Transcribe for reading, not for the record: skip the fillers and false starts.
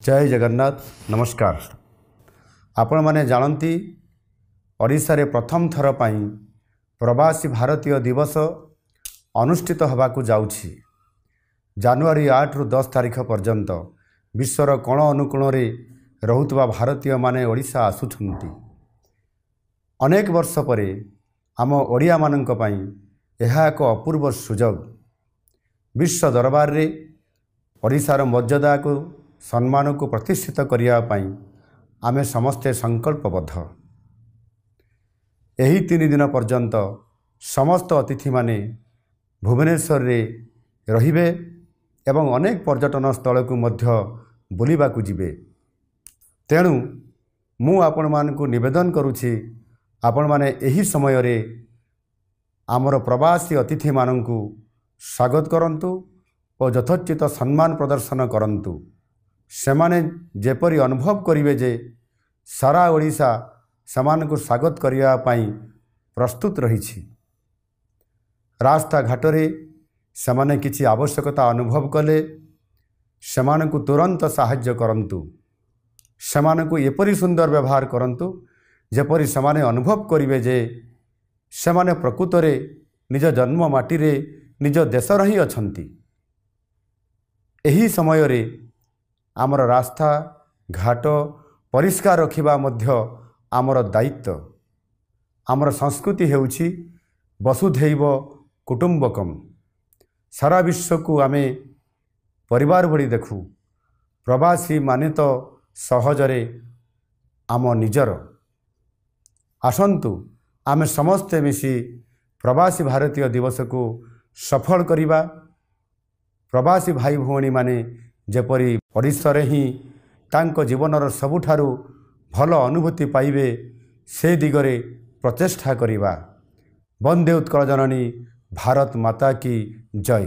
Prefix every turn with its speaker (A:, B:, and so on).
A: जय जगन्नाथ नमस्कार। आपण माने जानती ओडिशा रे प्रथम थर पाई प्रवासी भारतीय दिवस अनुष्ठित होबाकू जाउछि। जनवरी 8 रु 10 तारिख पर्यंत विश्वर कोण अनुकोण रे रहुतबा भारतीय माने ओडिशा आसुछंती। अनेक वर्ष परे आम ओडिया माननक पई एहा एक अपूर्व सुजोग। विश्व दरबार रे ओडिशार मर्यादा को सम्मान को प्रतिष्ठित करिया पई आमे समस्ते संकल्पबद्ध। एही 3 दिन पर्यंत समस्त अतिथि माने भुवनेश्वर रे रहिबे एवं अनेक पर्यटन स्थल को मध्य बुलिबा को जिबे। तेणु मु आपण मान को निवेदन करूछि, आपण माने एही समय रे आमर प्रवासी अतिथि माननकु स्वागत करंतु और यथोचित सम्मान प्रदर्शन करंतु। सेमाने जेपरी अनुभव करिवे जे सारा ओडिशा समान को स्वागत करिया पाई प्रस्तुत रहिछि। रास्ता घाटरे सेमाने किछि आवश्यकता अनुभव कले सेमान को तुरंत साहाय्य करंतु। सेमान को एपरी सुंदर व्यवहार करंतु जेपरी सेमाने अनुभव करिवे जे सेमाने प्रकृतरे निज जन्म माटी रे निज देश रही अछंती। एही समय रे आमर रास्ता घाट परिष्कार रखिबा मध्य आमर दायित्व। आमर संस्कृति हेउछि वसुधैव कुटुंबकम। सारा विश्व को आमे परिवार भली देखु। प्रवासी माने तो सहजरे आम निजर। आसंतु आमे समस्ते मिसी प्रवासी भारतीय दिवस को सफल करिबा। प्रवासी भाई भौणी माने जेपरी ओडिशा रे ही तांको जीवनर सबुठारु भल अनुभूति पाइबे से दिगरे प्रचेष्टा करिबा। वंदे उत्कल जननी भारत माता की जय।